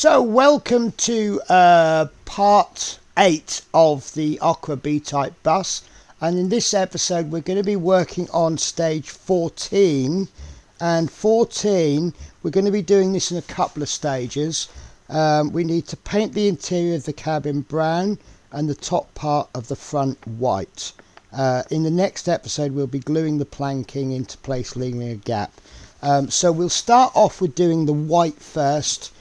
So welcome to part 8 of the Occre B-type bus, and in this episode we're going to be working on stage 14, and 14 we're going to be doing this in a couple of stages. We need to paint the interior of the cabin brown and the top part of the front white. In the next episode we'll be gluing the planking into place, leaving a gap. So we'll start off with doing the white first,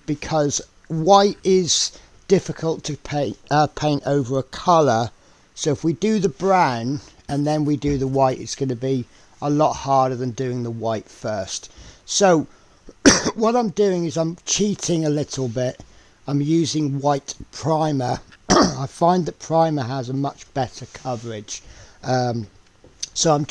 because white is difficult to paint over a colour. So if we do the brown and then we do the white, it's going to be a lot harder than doing the white first. So what I'm doing is I'm cheating a little bit. I'm using white primer. I find that primer has a much better coverage. So I'm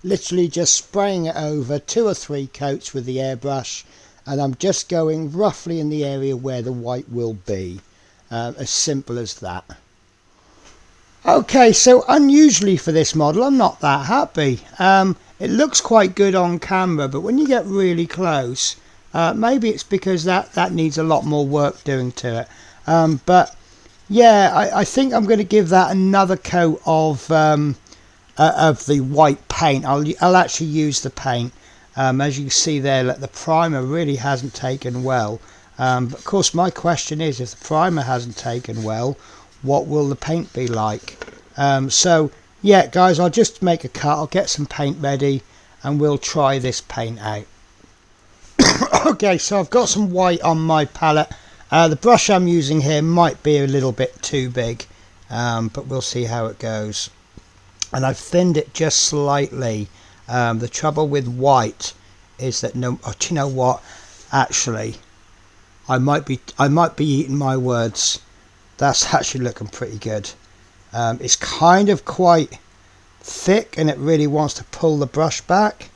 literally just spraying it over 2 or 3 coats with the airbrush, and I'm just going roughly in the area where the white will be. As simple as that. Okay, so unusually for this model, I'm not that happy. It looks quite good on camera, but when you get really close, maybe it's because that needs a lot more work doing to it. But yeah, I think I'm going to give that another coat of the white paint. I'll actually use the paint. As you can see there, the primer really hasn't taken well. But of course my question is, if the primer hasn't taken well, what will the paint be like? So yeah guys, I'll just make a cut, I'll get some paint ready and we'll try this paint out. Okay, so I've got some white on my palette. The brush I'm using here might be a little bit too big, but we'll see how it goes. And I've thinned it just slightly. The trouble with white is that do you know what? Actually, I might be eating my words. That's actually looking pretty good. It's kind of quite thick, and it really wants to pull the brush back.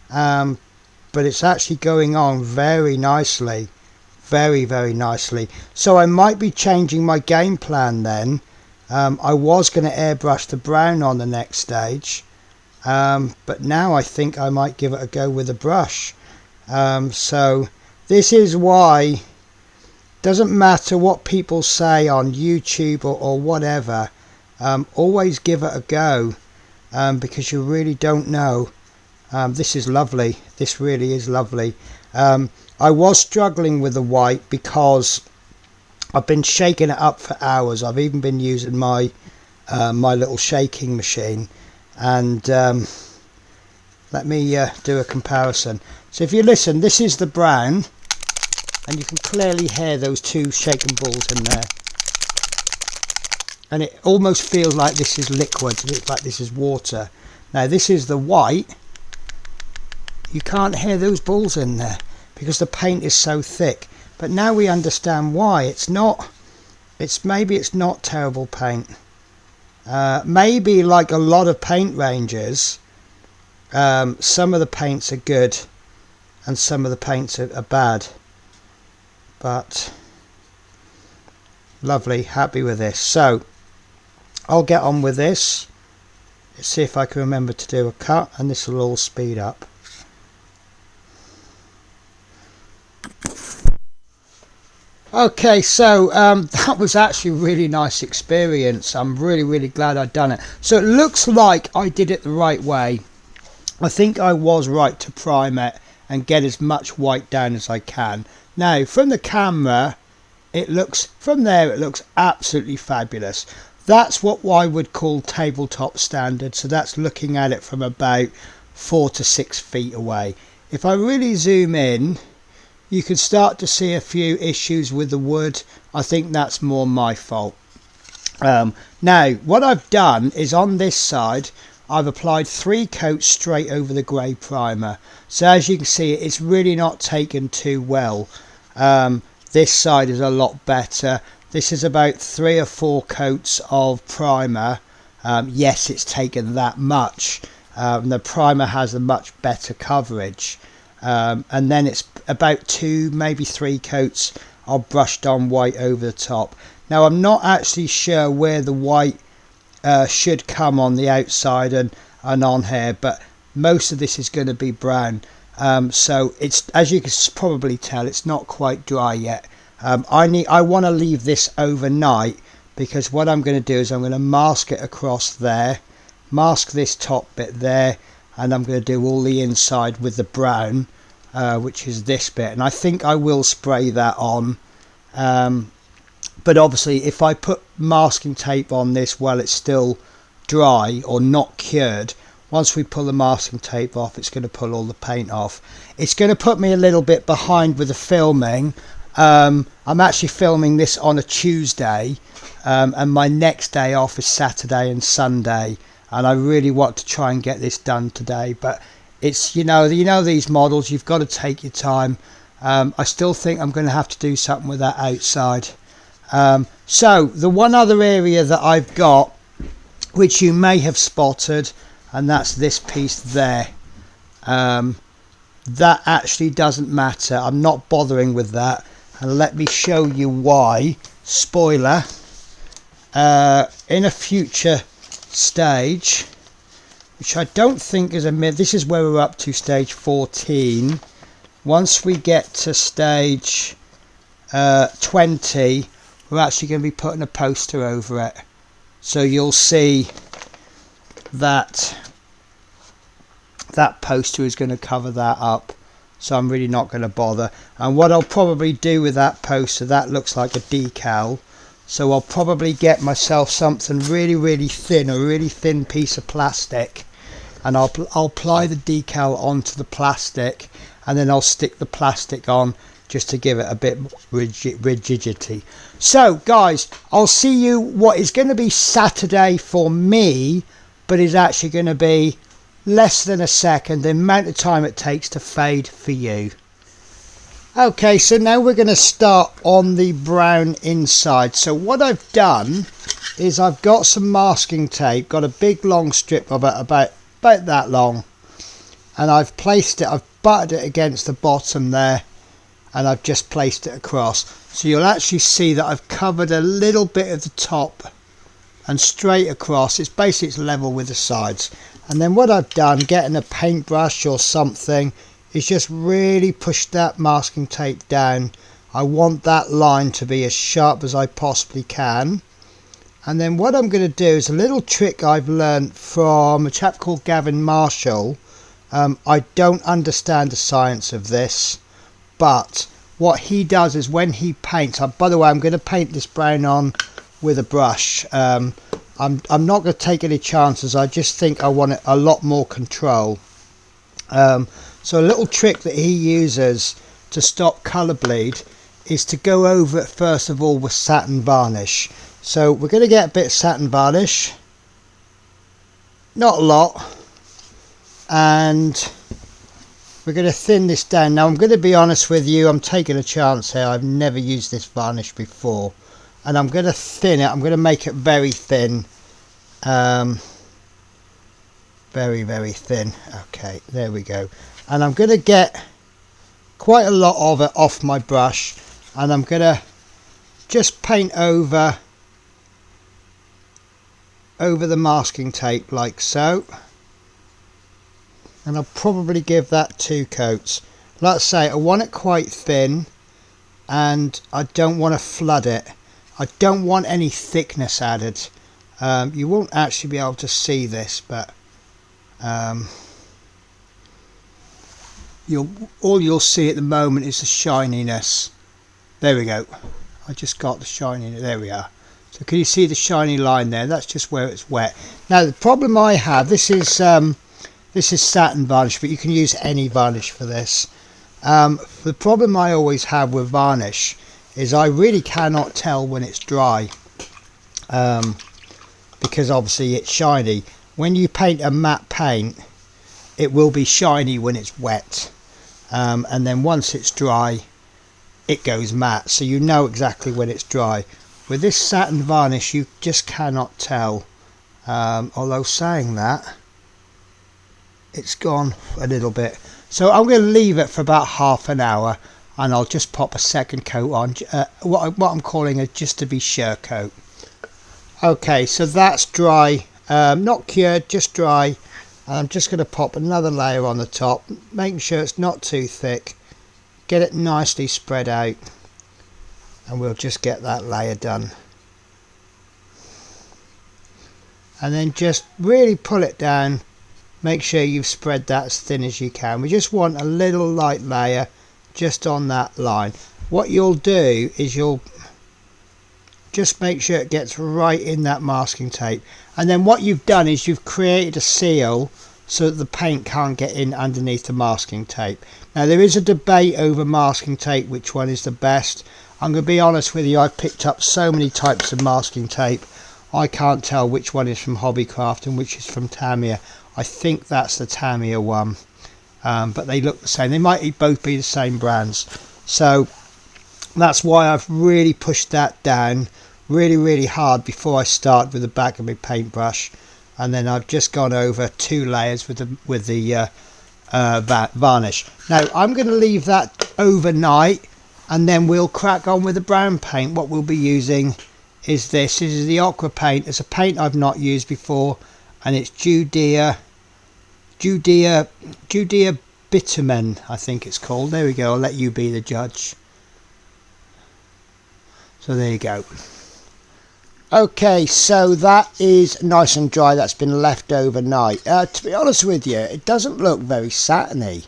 But it's actually going on very nicely, very nicely. So I might be changing my game plan then. I was going to airbrush the brown on the next stage. But now I think I might give it a go with a brush. So this is why, doesn't matter what people say on YouTube or whatever, always give it a go, because you really don't know. This is lovely. This really is lovely. I was struggling with the white because I've been shaking it up for hours. I've even been using my little shaking machine. And let me do a comparison. So if you listen, this is the brown, and you can clearly hear those 2 shaken balls in there, and it almost feels like this is liquid, like this is water. Now this is the white. You can't hear those balls in there because the paint is so thick, but now we understand why. Maybe it's not terrible paint. Maybe like a lot of paint ranges, some of the paints are good and some of the paints are bad, but lovely, happy with this. So I'll get on with this. Let's see if I can remember to do a cut, and this will all speed up. Okay, so that was actually a really nice experience. I'm really glad I'd done it. So it looks like I did it the right way. I think I was right to prime it and get as much white down as I can. Now from the camera, it looks absolutely fabulous. That's what I would call tabletop standard. So that's looking at it from about 4 to 6 feet away. If I really zoom in, you can start to see a few issues with the wood. I think that's more my fault. Now what I've done is on this side I've applied 3 coats straight over the grey primer. So as you can see, it's really not taken too well. This side is a lot better. This is about 3 or 4 coats of primer. Yes, it's taken that much. The primer has a much better coverage. And then it's about 2, maybe 3 coats of brushed on white over the top. Now I'm not actually sure where the white should come on the outside and on here, but most of this is going to be brown. So it's, as you can probably tell, it's not quite dry yet. I want to leave this overnight, because what I'm going to do is I'm going to mask it across there, mask this top bit there, and I'm going to do all the inside with the brown, which is this bit, and I think I will spray that on. But obviously if I put masking tape on this while it's still dry or not cured, once we pull the masking tape off, it's going to pull all the paint off. It's going to put me a little bit behind with the filming. I'm actually filming this on a Tuesday, and my next day off is Saturday and Sunday, and I really want to try and get this done today. But it's, you know these models, you've got to take your time. I still think I'm going to have to do something with that outside. So the one other area that I've got, which you may have spotted, and that's this piece there. That actually doesn't matter. I'm not bothering with that, and let me show you why. Spoiler, in a future stage, which I don't think is this is where we're up to, stage 14. Once we get to stage 20, we're actually going to be putting a poster over it, so you'll see that that poster is going to cover that up, so I'm really not going to bother. And what I'll probably do with that poster, that looks like a decal, so I'll probably get myself something really thin, a really thin piece of plastic, and I'll apply the decal onto the plastic, and then I'll stick the plastic on just to give it a bit rigidity. So guys, I'll see you what is going to be Saturday for me, but is actually going to be less than a second, the amount of time it takes to fade for you. Okay, so now we're going to start on the brown inside. So what I've done is I've got some masking tape, got a big long strip of it, about that long, and I've placed it, I've butted it against the bottom there, and I've just placed it across. So you'll actually see that I've covered a little bit of the top and straight across. It's basically, it's level with the sides. And then what I've done, getting a paintbrush or something, is just really push that masking tape down. I want that line to be as sharp as I possibly can. And then what I'm going to do is a little trick I've learned from a chap called Gavin Marshall. I don't understand the science of this, but what he does is when he paints, by the way, I'm going to paint this brown on with a brush. I'm not going to take any chances. I just think I want a lot more control. So a little trick that he uses to stop colour bleed is to go over it first of all with satin varnish. So we're going to get a bit of satin varnish, not a lot, and we're going to thin this down. Now I'm going to be honest with you, I'm taking a chance here. I've never used this varnish before, and I'm going to thin it. I'm going to make it very thin, very thin. Okay, there we go. And I'm going to get quite a lot of it off my brush, and I'm going to just paint over the masking tape like so, and I'll probably give that 2 coats. Like I say, I want it quite thin, and I don't want to flood it. I don't want any thickness added. You won't actually be able to see this, but all you'll see at the moment is the shininess. There we go. I just got the shininess. There we are. So can you see the shiny line there? That's just where it's wet. Now the problem I have, this is satin varnish, but you can use any varnish for this. The problem I always have with varnish is I really cannot tell when it's dry, because obviously it's shiny. When you paint a matte paint, it will be shiny when it's wet, and then once it's dry, it goes matte, so you know exactly when it's dry. With this satin varnish, you just cannot tell. Although saying that, it's gone a little bit. So I'm going to leave it for about half an hour, and I'll just pop a second coat on, what I'm calling a just to be sure coat. Okay, so that's dry, not cured, just dry. And I'm just going to pop another layer on the top, making sure it's not too thick. Get it nicely spread out, and we'll just get that layer done. And then just really pull it down. Make sure you've spread that as thin as you can. We just want a little light layer just on that line. What you'll do is you'll just make sure it gets right in that masking tape, and then what you've done is you've created a seal so that the paint can't get in underneath the masking tape. Now there is a debate over masking tape, which one is the best. I'm going to be honest with you, I've picked up so many types of masking tape, I can't tell which one is from Hobbycraft and which is from Tamiya. I think that's the Tamiya one, but they look the same. They might both be the same brands, so that's why I've really pushed that down really hard before I start with the back of my paintbrush, and then I've just gone over 2 layers with the varnish. Now I'm going to leave that overnight, and then we'll crack on with the brown paint. What we'll be using is this. This is the Occre paint. It's a paint I've not used before, and it's Judea Bitumen, I think it's called. There we go. I'll let you be the judge. So there you go. Okay, so that is nice and dry. That's been left overnight. To be honest with you, it doesn't look very satiny.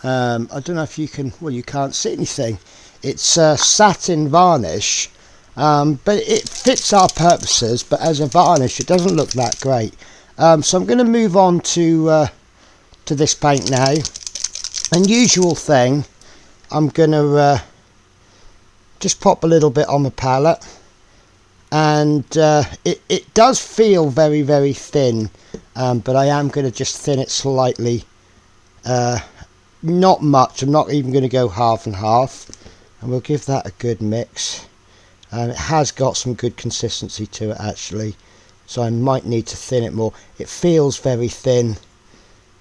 I don't know if you can, well, you can't see anything. It's satin varnish, but it fits our purposes, but as a varnish it doesn't look that great. So I'm going to move on to this paint now. Unusual thing, I'm going to just pop a little bit on the palette, and it does feel very thin, but I am going to just thin it slightly, not much. I'm not even going to go half and half, and we'll give that a good mix. It has got some good consistency to it actually, so I might need to thin it more. It feels very thin,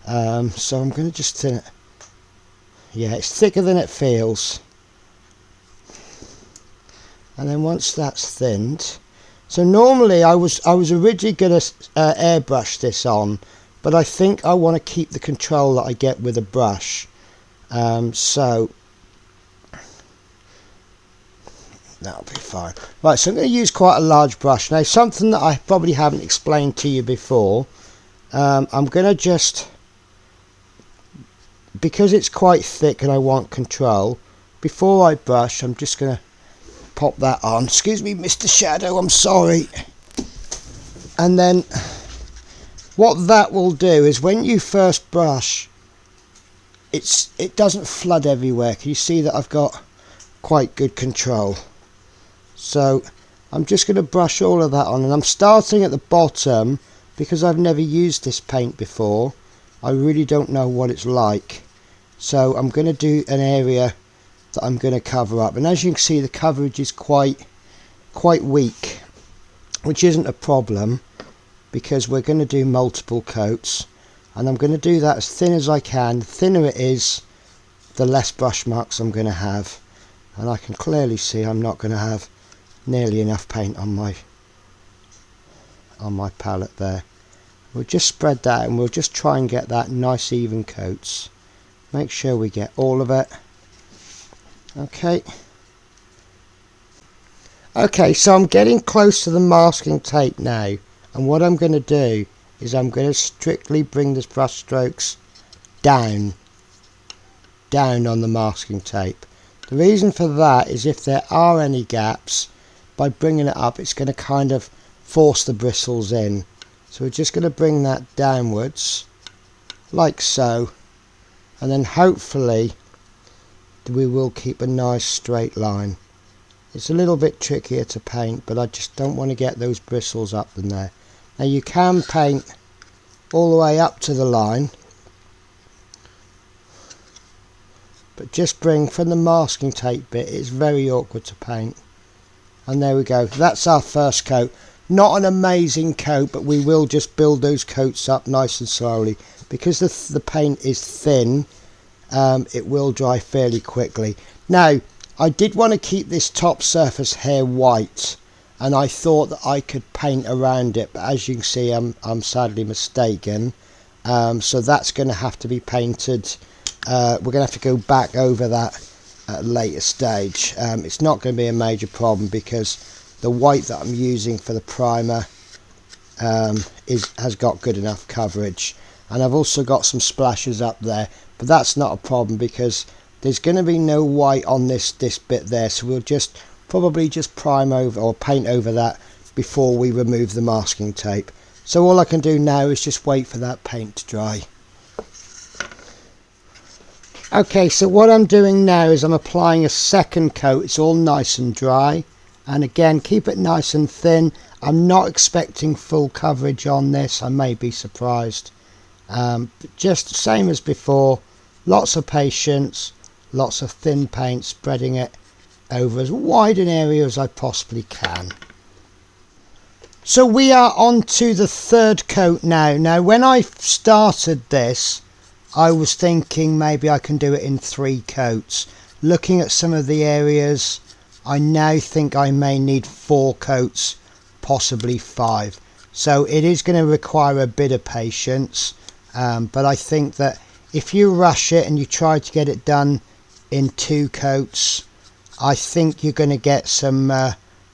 so I'm going to just thin it. Yeah, it's thicker than it feels. And then once that's thinned, so normally I was originally going to airbrush this on, but I think I want to keep the control that I get with a brush, so that'll be fine. Right, so I'm going to use quite a large brush. Now something that I probably haven't explained to you before, I'm going to just, because it's quite thick and I want control, before I brush I'm just going to pop that on. Excuse me, Mr. Shadow, I'm sorry. And then what that will do is when you first brush, it doesn't flood everywhere. Can you see that I've got quite good control? So I'm just going to brush all of that on, and I'm starting at the bottom because I've never used this paint before. I really don't know what it's like, so I'm going to do an area that I'm going to cover up, and as you can see the coverage is quite weak, which isn't a problem because we're going to do multiple coats, and I'm going to do that as thin as I can. The thinner it is, the less brush marks I'm going to have, and I can clearly see I'm not going to have nearly enough paint on my palette there. We'll just spread that, and we'll just try and get that nice even coats. Make sure we get all of it. Okay, so I'm getting close to the masking tape now, and what I'm going to do is I'm going to strictly bring the brush strokes down on the masking tape. The reason for that is if there are any gaps, by bringing it up it's going to kind of force the bristles in. So we're just going to bring that downwards like so, and then hopefully we will keep a nice straight line. It's a little bit trickier to paint, but I just don't want to get those bristles up in there. Now you can paint all the way up to the line, but just bring from the masking tape bit, it's very awkward to paint. And there we go, that's our first coat. Not an amazing coat, but we will just build those coats up nice and slowly. Because the paint is thin, it will dry fairly quickly. Now I did want to keep this top surface here white, and I thought that I could paint around it, but as you can see I'm sadly mistaken. so that's going to have to be painted. We're going to have to go back over that at a later stage. It's not going to be a major problem because the white that I'm using for the primer has got good enough coverage, and I've also got some splashes up there, but that's not a problem because there's going to be no white on this bit there, so we'll probably just prime over or paint over that before we remove the masking tape. So all I can do now is just wait for that paint to dry. Okay, so what I'm doing now is I'm applying a second coat. It's all nice and dry, and again, keep it nice and thin. I'm not expecting full coverage on this. I may be surprised. But just the same as before, lots of patience, lots of thin paint, spreading it over as wide an area as I possibly can. So we are on to the third coat now. Now when I started this, I was thinking maybe I can do it in 3 coats. Looking at some of the areas, I now think I may need 4 coats, possibly 5. So it is going to require a bit of patience, but I think that if you rush it and you try to get it done in 2 coats, I think you're going to get some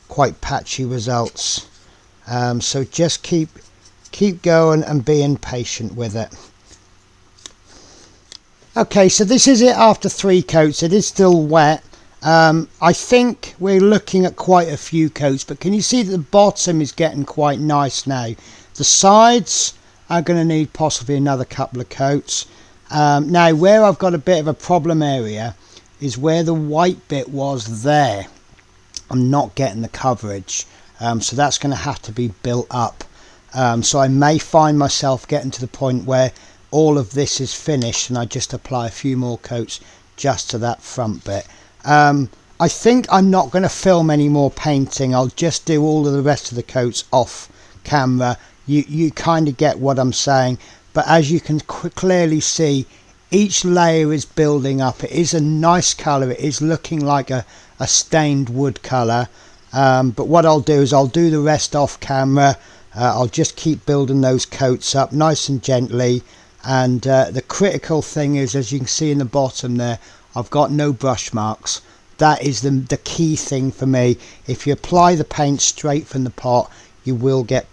quite patchy results. So just keep going and being patient with it. Okay, so this is it after 3 coats. It is still wet. I think we're looking at quite a few coats, but can you see that the bottom is getting quite nice now? The sides are going to need possibly another couple of coats. Now where I've got a bit of a problem area is where the white bit was there. I'm not getting the coverage, so that's going to have to be built up. So I may find myself getting to the point where all of this is finished and I just apply a few more coats just to that front bit. I think I'm not going to film any more painting. I'll just do all of the rest of the coats off camera. You kind of get what I'm saying, but as you can clearly see, each layer is building up. It is a nice colour. It is looking like a stained wood colour, but what I'll do is I'll do the rest off camera. I'll just keep building those coats up nice and gently, and the critical thing is, as you can see in the bottom there, I've got no brush marks. That is the key thing for me. If you apply the paint straight from the pot, you will get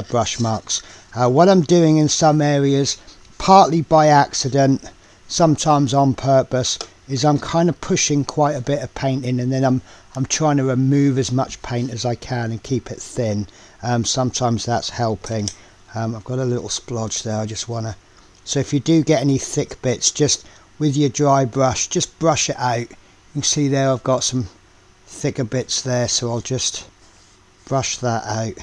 brush marks. What I'm doing in some areas, partly by accident, sometimes on purpose, is I'm kind of pushing quite a bit of paint in, and then I'm trying to remove as much paint as I can and keep it thin. Sometimes that's helping. I've got a little splodge there. I just want to, so if you do get any thick bits, just with your dry brush, just brush it out. You can see there I've got some thicker bits there, so I'll just brush that out.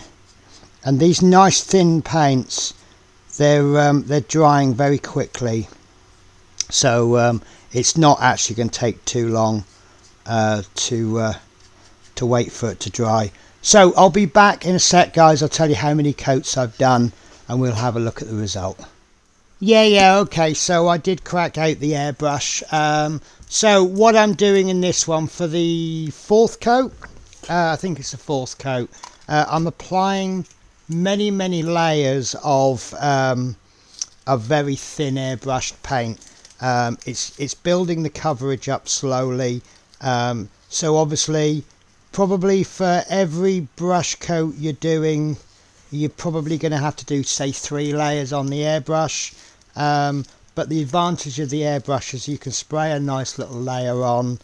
And these nice thin paints, they're drying very quickly, so it's not actually going to take too long to wait for it to dry. So I'll be back in a sec, guys. I'll tell you how many coats I've done and we'll have a look at the result. Yeah, okay, so I did crack out the airbrush. So what I'm doing in this one for the 4th coat, I think it's the 4th coat, I'm applying many layers of very thin airbrushed paint. It's building the coverage up slowly, so obviously probably for every brush coat you're doing, you're probably going to have to do, say, 3 layers on the airbrush. But the advantage of the airbrush is you can spray a nice little layer on,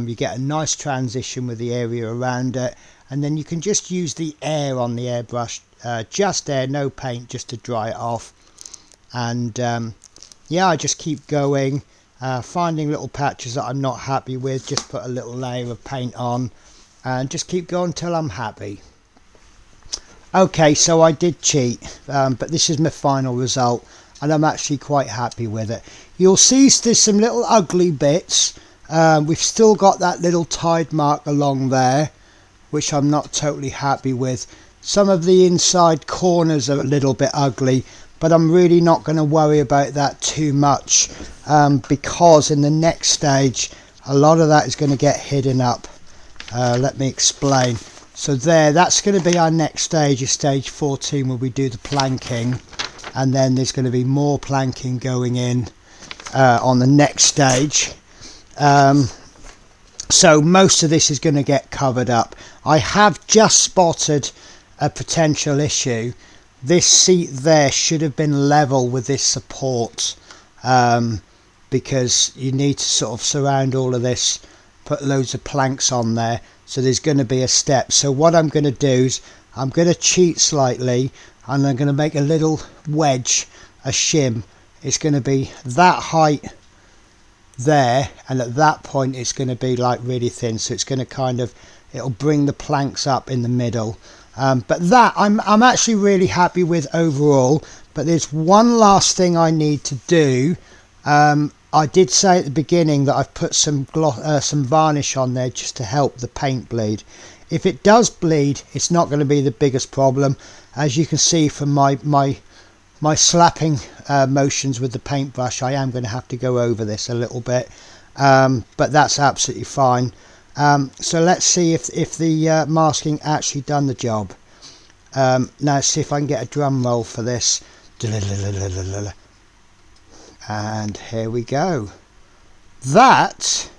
you get a nice transition with the area around it, and then you can just use the air on the airbrush, just air, no paint, just to dry it off. And yeah, I just keep going, finding little patches that I'm not happy with, just put a little layer of paint on and just keep going until I'm happy. Okay, so I did cheat, but this is my final result and I'm actually quite happy with it. You'll see there's some little ugly bits. We've still got that little tide mark along there, which I'm not totally happy with. Some of the inside corners are a little bit ugly, but I'm really not going to worry about that too much, because in the next stage a lot of that is going to get hidden up. Let me explain. So that's going to be our next stage, is stage 14, where we do the planking. and then there's going to be more planking going in on the next stage. So most of this is going to get covered up. I have just spotted a potential issue. This seat there should have been level with this support, because you need to sort of surround all of this, put loads of planks on there, so there's going to be a step. So what I'm going to do is I'm going to cheat slightly, and I'm going to make a little wedge, a shim. It's going to be that height there, and at that point it's going to be like really thin, so it's going to kind of, it'll bring the planks up in the middle. But that I'm actually really happy with overall. But there's one last thing I need to do. I did say at the beginning that I've put some varnish on there just to help the paint bleed. If it does bleed, it's not going to be the biggest problem. As you can see from my slapping motions with the paintbrush, I am going to have to go over this a little bit, but that's absolutely fine. So let's see if the masking actually done the job. Now let's see if I can get a drum roll for this. And here we go. That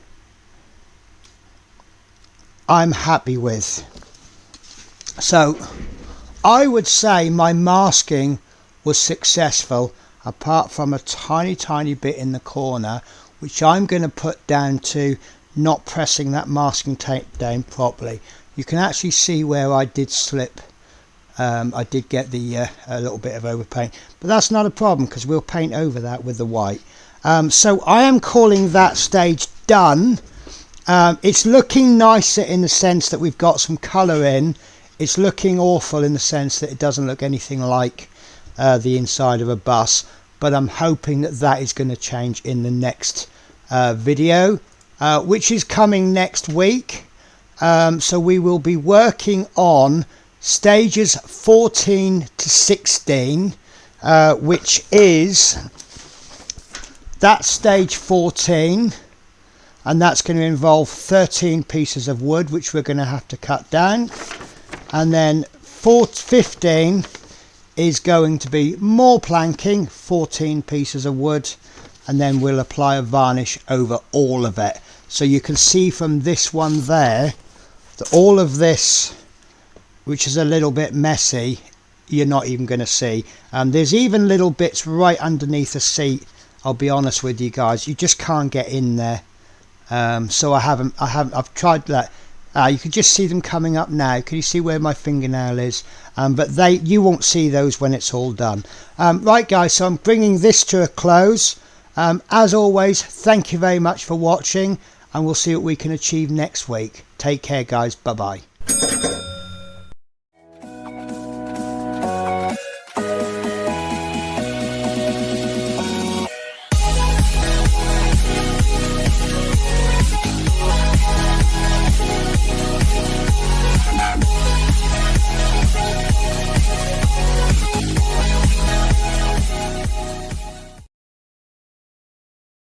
I'm happy with. So I would say my masking was successful, apart from a tiny bit in the corner, which I'm going to put down to not pressing that masking tape down properly. You can actually see where I did slip. I did get the a little bit of overpaint, but that's not a problem because we'll paint over that with the white. So I am calling that stage done. It's looking nicer in the sense that we've got some colour in. It's looking awful in the sense that it doesn't look anything like the inside of a bus, but I'm hoping that that is going to change in the next video, which is coming next week. So we will be working on stages 14 to 16, which is that stage 14, and that's going to involve 13 pieces of wood, which we're going to have to cut down, and then 15 is going to be more planking, 14 pieces of wood, and then we'll apply a varnish over all of it. So you can see from this one there that all of this, which is a little bit messy, you're not even going to see. There's even little bits right underneath the seat. I'll be honest with you guys, you just can't get in there. So I've tried that. You can just see them coming up now. Can you see where my fingernail is? But you won't see those when it's all done. Right guys, so I'm bringing this to a close. As always, thank you very much for watching, and we'll see what we can achieve next week. Take care guys, bye bye.